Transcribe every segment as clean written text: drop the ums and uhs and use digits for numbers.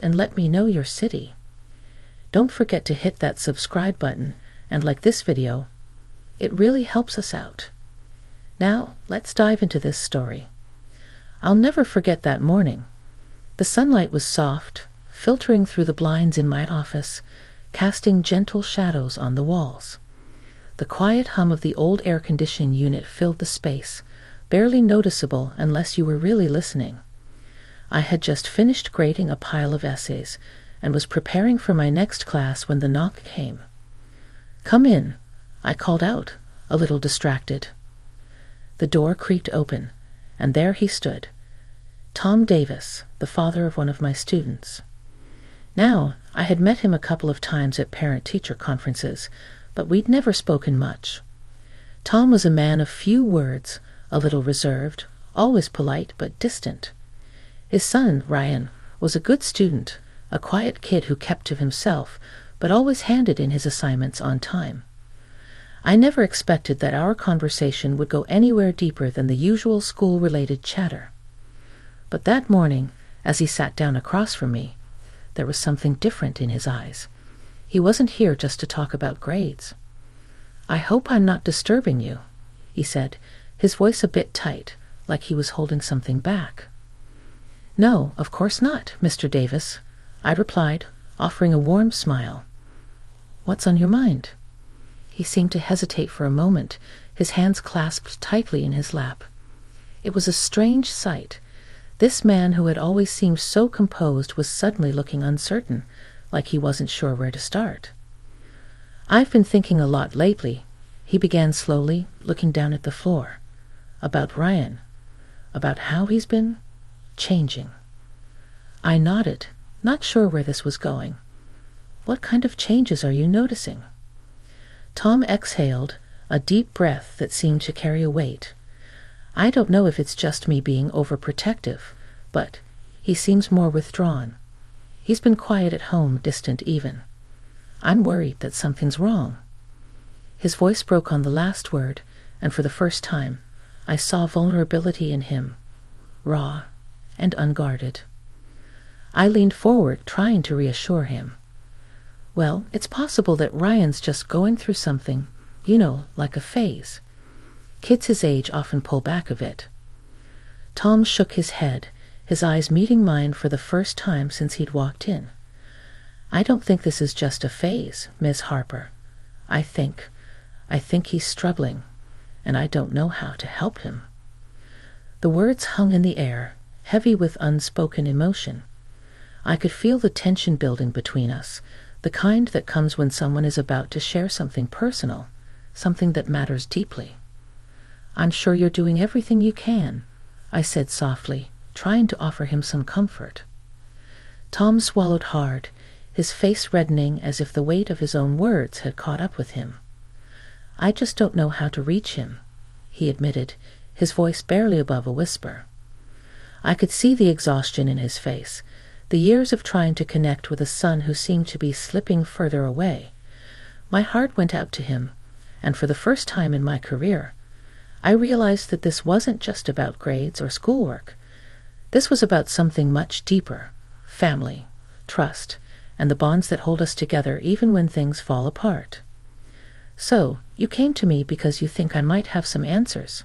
and let me know your city. Don't forget to hit that subscribe button and like this video. It really helps us out. Now, let's dive into this story. I'll never forget that morning. The sunlight was soft, filtering through the blinds in my office, casting gentle shadows on the walls. The quiet hum of the old air conditioning unit filled the space, barely noticeable unless you were really listening. I had just finished grading a pile of essays and was preparing for my next class when the knock came. "Come in," I called out, a little distracted. The door creaked open, and there he stood, Tom Davis, the father of one of my students. Now, I had met him a couple of times at parent-teacher conferences, but we'd never spoken much. Tom was a man of few words, a little reserved, always polite but distant. His son, Ryan, was a good student, a quiet kid who kept to himself, but always handed in his assignments on time. I never expected that our conversation would go anywhere deeper than the usual school-related chatter. But that morning, as he sat down across from me, there was something different in his eyes. He wasn't here just to talk about grades. "I hope I'm not disturbing you," he said, his voice a bit tight, like he was holding something back. "No, of course not, Mr. Davis," I replied, offering a warm smile. "What's on your mind?" He seemed to hesitate for a moment, his hands clasped tightly in his lap. It was a strange sight. This man who had always seemed so composed was suddenly looking uncertain, like he wasn't sure where to start. "I've been thinking a lot lately," he began slowly, looking down at the floor. "About Ryan. About how he's been changing." I nodded, not sure where this was going. "What kind of changes are you noticing?" Tom exhaled, a deep breath that seemed to carry a weight. "I don't know if it's just me being overprotective, but he seems more withdrawn. He's been quiet at home, distant even. I'm worried that something's wrong." His voice broke on the last word, and for the first time, I saw vulnerability in him, raw and unguarded. I leaned forward, trying to reassure him. "Well, it's possible that Ryan's just going through something, like a phase. Kids his age often pull back a bit." Tom shook his head, his eyes meeting mine for the first time since he'd walked in. "I don't think this is just a phase, Miss Harper. I think he's struggling, and I don't know how to help him." The words hung in the air, heavy with unspoken emotion. I could feel the tension building between us, the kind that comes when someone is about to share something personal, something that matters deeply. "I'm sure you're doing everything you can," I said softly, trying to offer him some comfort. Tom swallowed hard, his face reddening as if the weight of his own words had caught up with him. "I just don't know how to reach him," he admitted, his voice barely above a whisper. I could see the exhaustion in his face, the years of trying to connect with a son who seemed to be slipping further away. My heart went out to him, and for the first time in my career, I realized that this wasn't just about grades or schoolwork. This was about something much deeper: family, trust, and the bonds that hold us together even when things fall apart. "So, you came to me because you think I might have some answers?"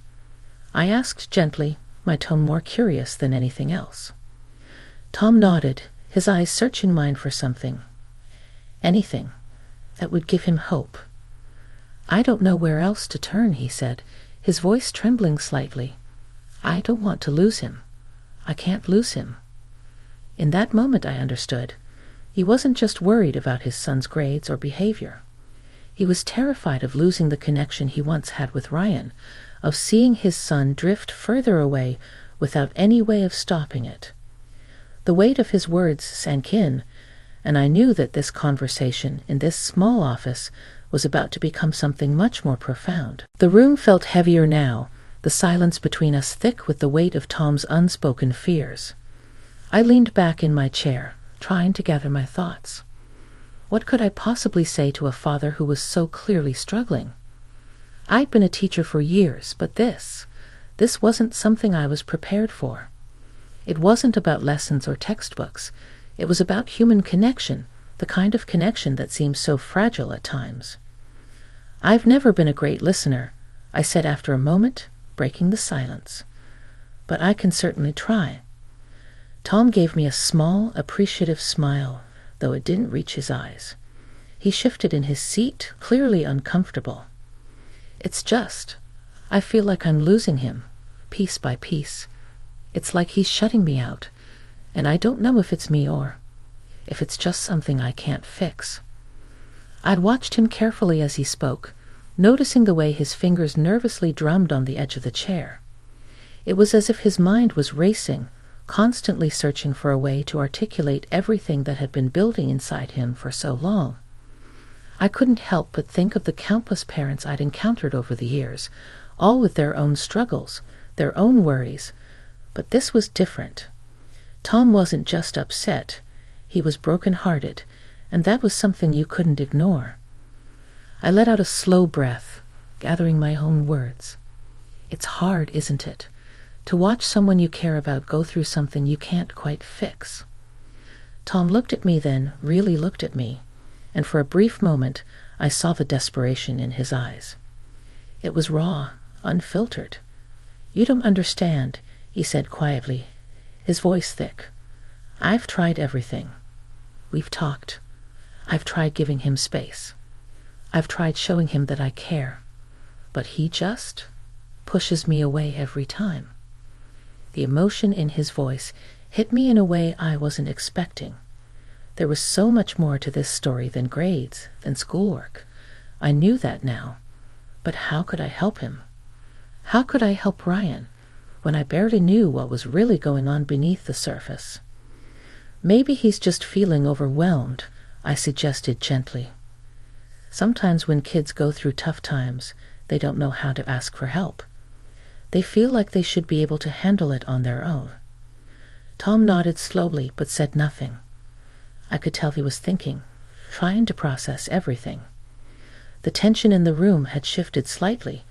I asked gently, my tone more curious than anything else. Tom nodded, his eyes searching mine for something. Anything that would give him hope. "I don't know where else to turn," he said, his voice trembling slightly. "I don't want to lose him. I can't lose him." In that moment I understood. He wasn't just worried about his son's grades or behavior. He was terrified of losing the connection he once had with Ryan, of seeing his son drift further away without any way of stopping it. The weight of his words sank in, and I knew that this conversation in this small office was about to become something much more profound. The room felt heavier now, the silence between us thick with the weight of Tom's unspoken fears. I leaned back in my chair, trying to gather my thoughts. What could I possibly say to a father who was so clearly struggling? I'd been a teacher for years, but this wasn't something I was prepared for. It wasn't about lessons or textbooks. It was about human connection, the kind of connection that seems so fragile at times. "I've never been a great listener," I said after a moment, breaking the silence. "But I can certainly try." Tom gave me a small, appreciative smile, though it didn't reach his eyes. He shifted in his seat, clearly uncomfortable. "It's just, I feel like I'm losing him, piece by piece. It's like he's shutting me out, and I don't know if it's me or if it's just something I can't fix." I'd watched him carefully as he spoke, noticing the way his fingers nervously drummed on the edge of the chair. It was as if his mind was racing, constantly searching for a way to articulate everything that had been building inside him for so long. I couldn't help but think of the countless parents I'd encountered over the years, all with their own struggles, their own worries, but this was different. Tom wasn't just upset, he was broken-hearted, and that was something you couldn't ignore. I let out a slow breath, gathering my own words. "It's hard, isn't it, to watch someone you care about go through something you can't quite fix?" Tom looked at me then, really looked at me, and for a brief moment I saw the desperation in his eyes. It was raw, unfiltered. "You don't understand," he said quietly, his voice thick. "I've tried everything. We've talked. I've tried giving him space. I've tried showing him that I care. But he just pushes me away every time." The emotion in his voice hit me in a way I wasn't expecting. There was so much more to this story than grades, than schoolwork. I knew that now. But how could I help him? How could I help Ryan, when I barely knew what was really going on beneath the surface? "Maybe he's just feeling overwhelmed," I suggested gently. Sometimes when kids go through tough times, they don't know how to ask for help. They feel like they should be able to handle it on their own. Tom nodded slowly but said nothing. I could tell he was thinking, trying to process everything. The tension in the room had shifted slightly,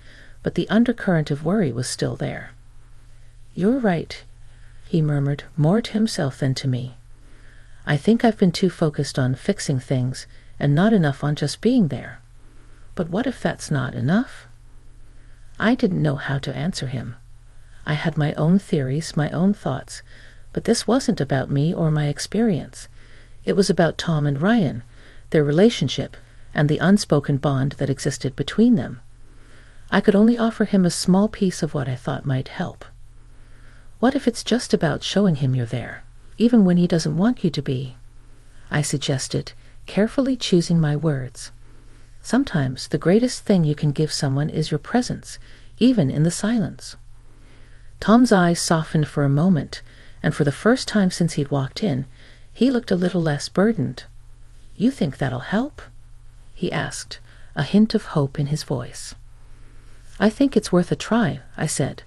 but the undercurrent of worry was still there. "You're right," he murmured, more to himself than to me. "I think I've been too focused on fixing things and not enough on just being there. But what if that's not enough?" I didn't know how to answer him. I had my own theories, my own thoughts, but this wasn't about me or my experience. It was about Tom and Ryan, their relationship, and the unspoken bond that existed between them. I could only offer him a small piece of what I thought might help. "What if it's just about showing him you're there, even when he doesn't want you to be?" I suggested, carefully choosing my words. Sometimes the greatest thing you can give someone is your presence, even in the silence. Tom's eyes softened for a moment, and for the first time since he'd walked in, he looked a little less burdened. "You think that'll help?" he asked, a hint of hope in his voice. "I think it's worth a try," I said.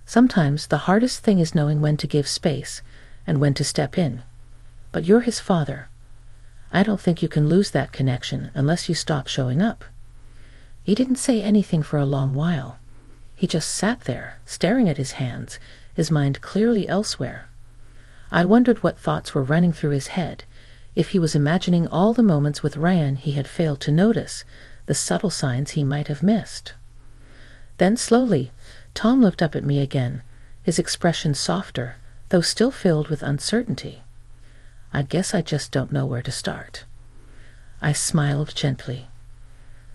"Sometimes the hardest thing is knowing when to give space and when to step in. But you're his father. I don't think you can lose that connection unless you stop showing up." He didn't say anything for a long while. He just sat there, staring at his hands, his mind clearly elsewhere. I wondered what thoughts were running through his head, if he was imagining all the moments with Ryan he had failed to notice, the subtle signs he might have missed. Then slowly, Tom looked up at me again, his expression softer, though still filled with uncertainty. "I guess I just don't know where to start." I smiled gently.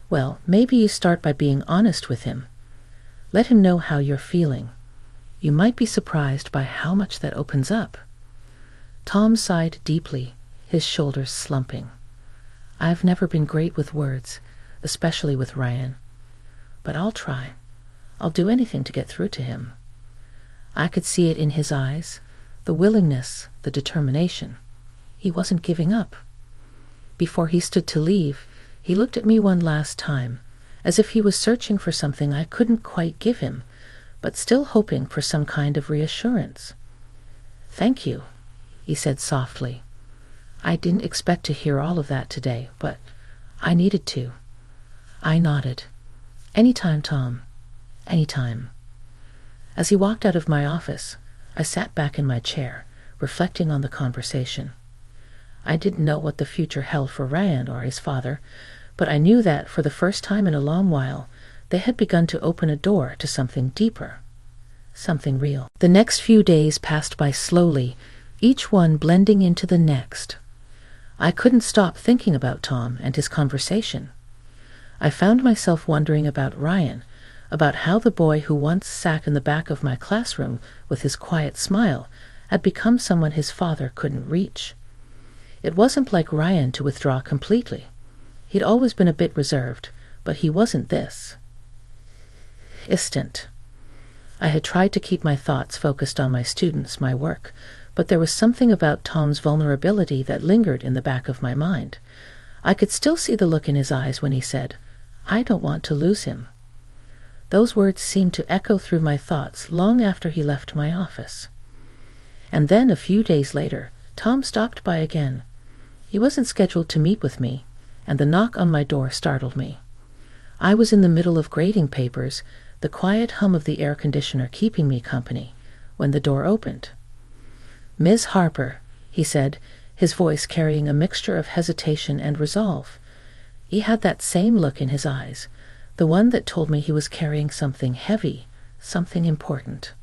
"Well, maybe you start by being honest with him. Let him know how you're feeling. You might be surprised by how much that opens up." Tom sighed deeply, his shoulders slumping. "I've never been great with words, especially with Ryan. But I'll try. I'll do anything to get through to him." I could see it in his eyes, the willingness, the determination. He wasn't giving up. Before he stood to leave, he looked at me one last time, as if he was searching for something I couldn't quite give him, but still hoping for some kind of reassurance. "Thank you," he said softly. "I didn't expect to hear all of that today, but I needed to." I nodded. "Anytime, Tom. Anytime." As he walked out of my office, I sat back in my chair, reflecting on the conversation. I didn't know what the future held for Ryan or his father, but I knew that, for the first time in a long while, they had begun to open a door to something deeper, something real. The next few days passed by slowly, each one blending into the next. I couldn't stop thinking about Tom and his conversation. I found myself wondering about Ryan, about how the boy who once sat in the back of my classroom with his quiet smile had become someone his father couldn't reach. It wasn't like Ryan to withdraw completely. He'd always been a bit reserved, but he wasn't this. I had tried to keep my thoughts focused on my students, my work, but there was something about Tom's vulnerability that lingered in the back of my mind. I could still see the look in his eyes when he said, "I don't want to lose him." Those words seemed to echo through my thoughts long after he left my office. And then, a few days later, Tom stopped by again. He wasn't scheduled to meet with me, and the knock on my door startled me. I was in the middle of grading papers, the quiet hum of the air conditioner keeping me company, when the door opened. "Miss Harper," he said, his voice carrying a mixture of hesitation and resolve. He had that same look in his eyes, the one that told me he was carrying something heavy, something important.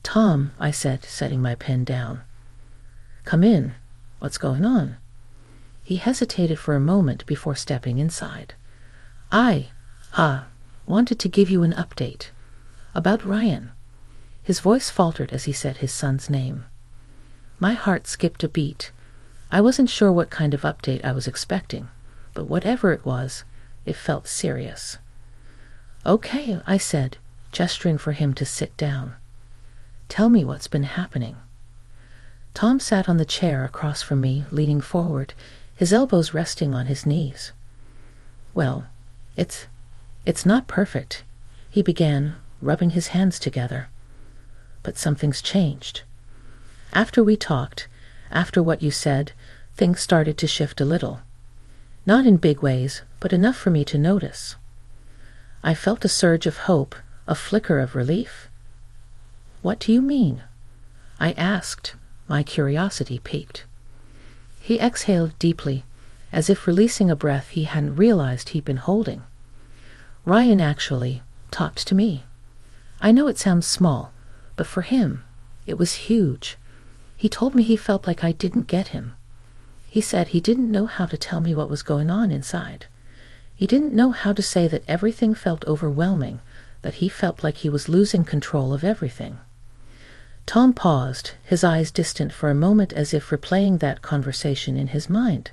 "Tom," I said, setting my pen down. "Come in. What's going on?" He hesitated for a moment before stepping inside. "I wanted to give you an update. About Ryan." His voice faltered as he said his son's name. My heart skipped a beat. I wasn't sure what kind of update I was expecting, but whatever it was, it felt serious. "Okay," I said, gesturing for him to sit down. "Tell me what's been happening." Tom sat on the chair across from me, leaning forward, his elbows resting on his knees. "Well, it's not perfect," he began, rubbing his hands together. "But something's changed. After we talked, after what you said, things started to shift a little. Not in big ways, but enough for me to notice." I felt a surge of hope, a flicker of relief. "What do you mean?" I asked, my curiosity piqued. He exhaled deeply, as if releasing a breath he hadn't realized he'd been holding. "Ryan actually talked to me. I know it sounds small, but for him, it was huge. He told me he felt like I didn't get him. He said he didn't know how to tell me what was going on inside. He didn't know how to say that everything felt overwhelming, that he felt like he was losing control of everything." Tom paused, his eyes distant for a moment as if replaying that conversation in his mind.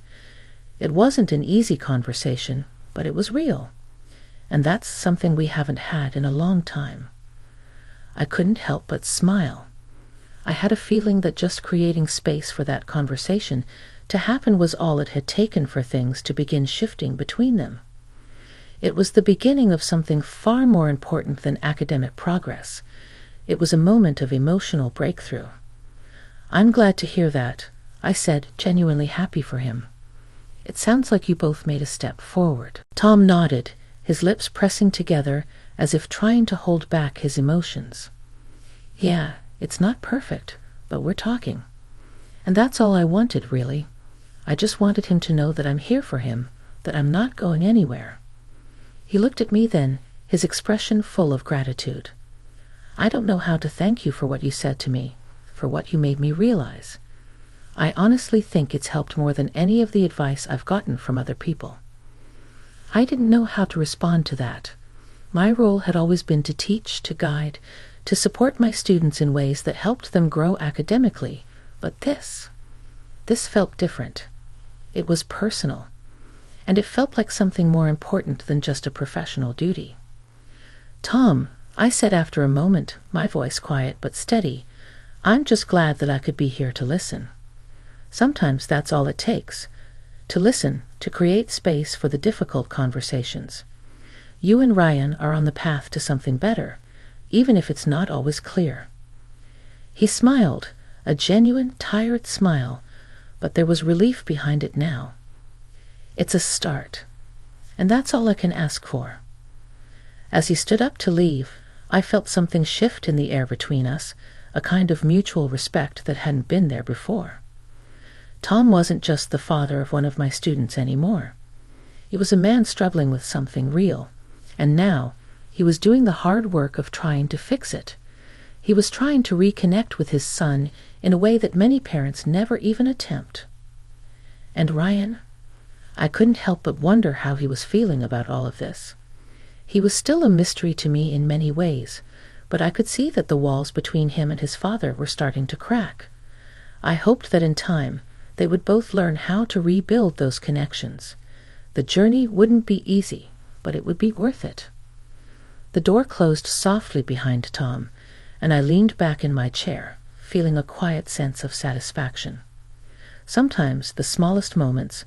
It wasn't an easy conversation, but it was real. And that's something we haven't had in a long time. I couldn't help but smile. I had a feeling that just creating space for that conversation to happen was all it had taken for things to begin shifting between them. It was the beginning of something far more important than academic progress. It was a moment of emotional breakthrough. "I'm glad to hear that," I said, genuinely happy for him. "It sounds like you both made a step forward." Tom nodded, his lips pressing together as if trying to hold back his emotions. "Yeah, it's not perfect, but we're talking. And that's all I wanted, really. I just wanted him to know that I'm here for him, that I'm not going anywhere." He looked at me then, his expression full of gratitude. "I don't know how to thank you for what you said to me, for what you made me realize. I honestly think it's helped more than any of the advice I've gotten from other people." I didn't know how to respond to that. My role had always been to teach, to guide, to support my students in ways that helped them grow academically, but this felt different. It was personal, and it felt like something more important than just a professional duty. "Tom," I said after a moment, my voice quiet but steady, "I'm just glad that I could be here to listen. Sometimes that's all it takes, to listen, to create space for the difficult conversations. You and Ryan are on the path to something better, even if it's not always clear." He smiled, a genuine, tired smile, but there was relief behind it now. "It's a start, and that's all I can ask for." As he stood up to leave, I felt something shift in the air between us, a kind of mutual respect that hadn't been there before. Tom wasn't just the father of one of my students anymore. He was a man struggling with something real, and now he was doing the hard work of trying to fix it. He was trying to reconnect with his son in a way that many parents never even attempt. And Ryan? I couldn't help but wonder how he was feeling about all of this. He was still a mystery to me in many ways, but I could see that the walls between him and his father were starting to crack. I hoped that in time they would both learn how to rebuild those connections. The journey wouldn't be easy, but it would be worth it. The door closed softly behind Tom, and I leaned back in my chair, feeling a quiet sense of satisfaction. Sometimes the smallest moments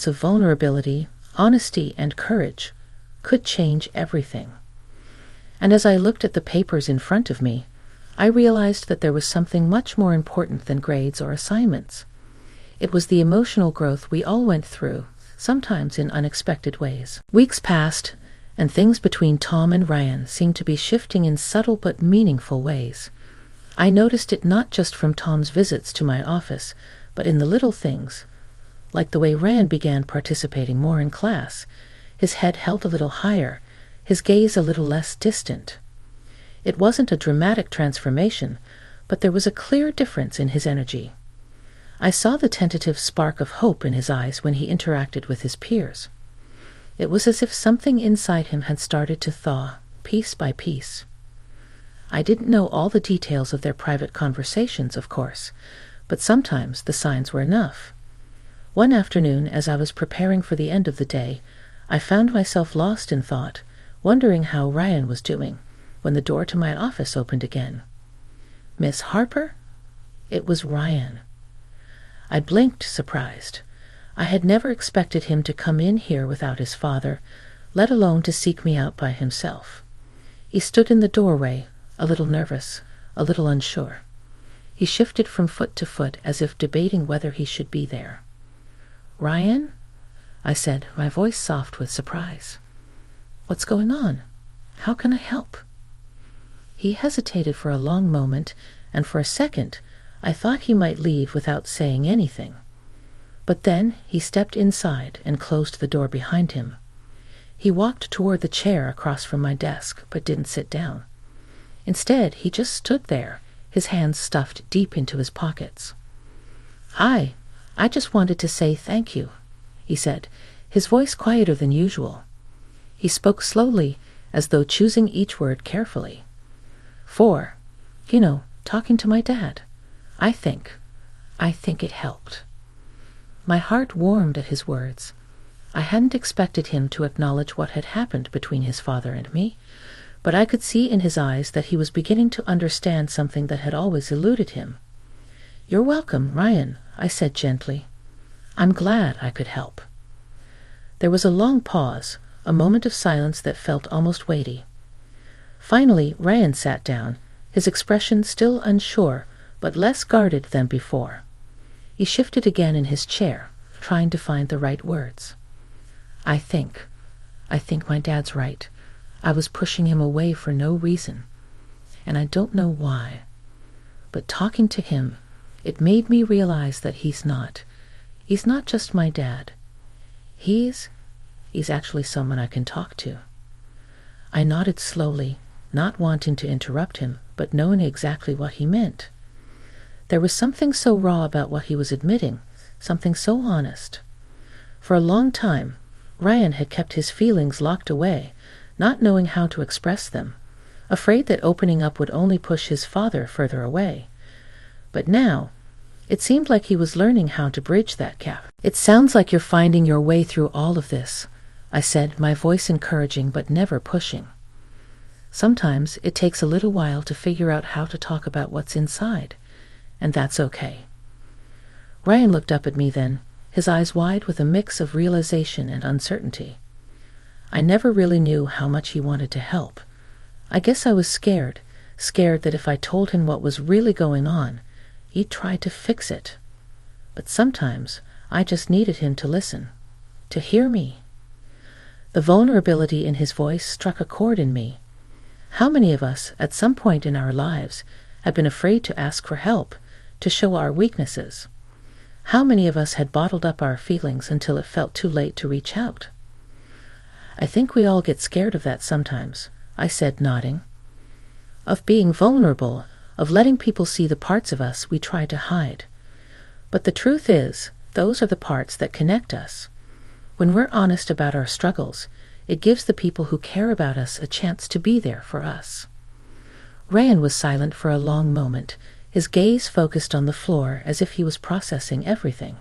of vulnerability, honesty, and courage, could change everything. And as I looked at the papers in front of me, I realized that there was something much more important than grades or assignments. It was the emotional growth we all went through, sometimes in unexpected ways. Weeks passed, and things between Tom and Ryan seemed to be shifting in subtle but meaningful ways. I noticed it not just from Tom's visits to my office, but in the little things, like the way Ryan began participating more in class, his head held a little higher, his gaze a little less distant. It wasn't a dramatic transformation, but there was a clear difference in his energy. I saw the tentative spark of hope in his eyes when he interacted with his peers. It was as if something inside him had started to thaw, piece by piece. I didn't know all the details of their private conversations, of course, but sometimes the signs were enough. One afternoon, as I was preparing for the end of the day, I found myself lost in thought, wondering how Ryan was doing, when the door to my office opened again. "Miss Harper?" It was Ryan. I blinked, surprised. I had never expected him to come in here without his father, let alone to seek me out by himself. He stood in the doorway, a little nervous, a little unsure. He shifted from foot to foot as if debating whether he should be there. "Ryan?" I said, my voice soft with surprise. "What's going on? How can I help?" He hesitated for a long moment, and for a second I thought he might leave without saying anything. But then he stepped inside and closed the door behind him. He walked toward the chair across from my desk, but didn't sit down. Instead, he just stood there, his hands stuffed deep into his pockets. "Hi, I just wanted to say thank you," he said, his voice quieter than usual. He spoke slowly, as though choosing each word carefully. "For, talking to my dad. I think it helped." My heart warmed at his words. I hadn't expected him to acknowledge what had happened between his father and me, but I could see in his eyes that he was beginning to understand something that had always eluded him. "You're welcome, Ryan," I said gently. "I'm glad I could help." There was a long pause, a moment of silence that felt almost weighty. Finally, Ryan sat down, his expression still unsure, but less guarded than before. He shifted again in his chair, trying to find the right words. I think my dad's right. I was pushing him away for no reason, and I don't know why. But talking to him, it made me realize that he's not just my dad. He's actually someone I can talk to." I nodded slowly, not wanting to interrupt him, but knowing exactly what he meant. There was something so raw about what he was admitting, something so honest. For a long time, Ryan had kept his feelings locked away, not knowing how to express them, afraid that opening up would only push his father further away. But now, it seemed like he was learning how to bridge that gap. "It sounds like you're finding your way through all of this," I said, my voice encouraging but never pushing. "Sometimes it takes a little while to figure out how to talk about what's inside, and that's okay." Ryan looked up at me then, his eyes wide with a mix of realization and uncertainty. I never really knew how much he wanted to help. I guess I was scared that if I told him what was really going on, he'd try to fix it. But sometimes I just needed him to listen, to hear me. The vulnerability in his voice struck a chord in me. How many of us, at some point in our lives, have been afraid to ask for help, to show our weaknesses? How many of us had bottled up our feelings until it felt too late to reach out? I think we all get scared of that sometimes, I said, nodding. Of being vulnerable, of letting people see the parts of us we try to hide. But the truth is, those are the parts that connect us. When we're honest about our struggles, it gives the people who care about us a chance to be there for us. Ryan was silent for a long moment, his gaze focused on the floor as if he was processing everything.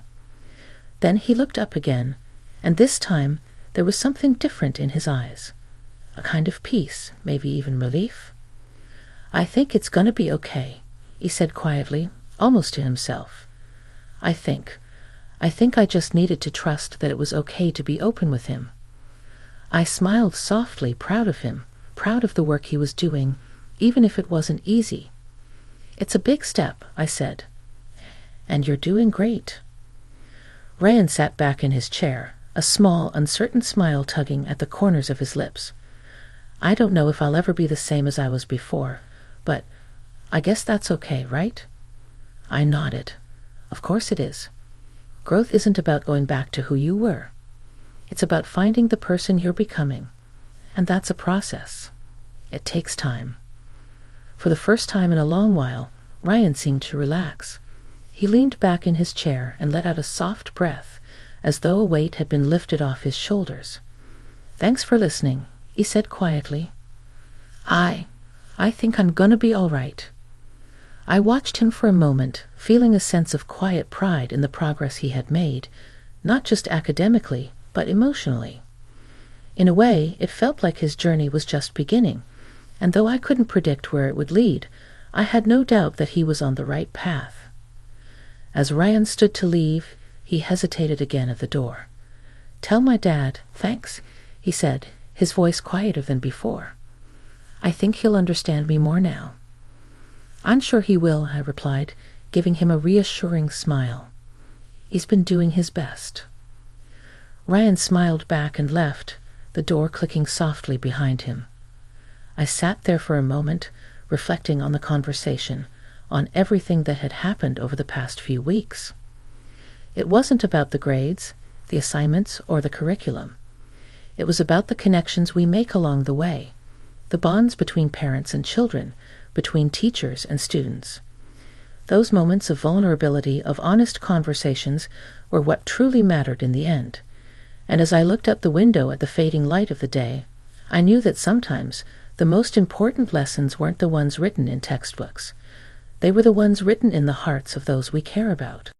Then he looked up again, and this time there was something different in his eyes. A kind of peace, maybe even relief. I think it's gonna be okay, he said quietly, almost to himself. I think I just needed to trust that it was okay to be open with him. I smiled softly, proud of him, proud of the work he was doing, even if it wasn't easy. It's a big step, I said. And you're doing great. Ryan sat back in his chair, a small, uncertain smile tugging at the corners of his lips. I don't know if I'll ever be the same as I was before, but I guess that's okay, right? I nodded. Of course it is. Growth isn't about going back to who you were. It's about finding the person you're becoming. And that's a process. It takes time. For the first time in a long while, Ryan seemed to relax. He leaned back in his chair and let out a soft breath, as though a weight had been lifted off his shoulders. Thanks for listening, he said quietly. I think I'm gonna be all right. I watched him for a moment, feeling a sense of quiet pride in the progress he had made, not just academically, but emotionally. In a way, it felt like his journey was just beginning, and though I couldn't predict where it would lead, I had no doubt that he was on the right path. As Ryan stood to leave, he hesitated again at the door. Tell my dad, thanks, he said, his voice quieter than before. I think he'll understand me more now. I'm sure he will, I replied, giving him a reassuring smile. He's been doing his best. Ryan smiled back and left, the door clicking softly behind him. I sat there for a moment, reflecting on the conversation, on everything that had happened over the past few weeks. It wasn't about the grades, the assignments, or the curriculum. It was about the connections we make along the way, the bonds between parents and children, between teachers and students. Those moments of vulnerability, of honest conversations, were what truly mattered in the end. And as I looked out the window at the fading light of the day, I knew that sometimes the most important lessons weren't the ones written in textbooks. They were the ones written in the hearts of those we care about.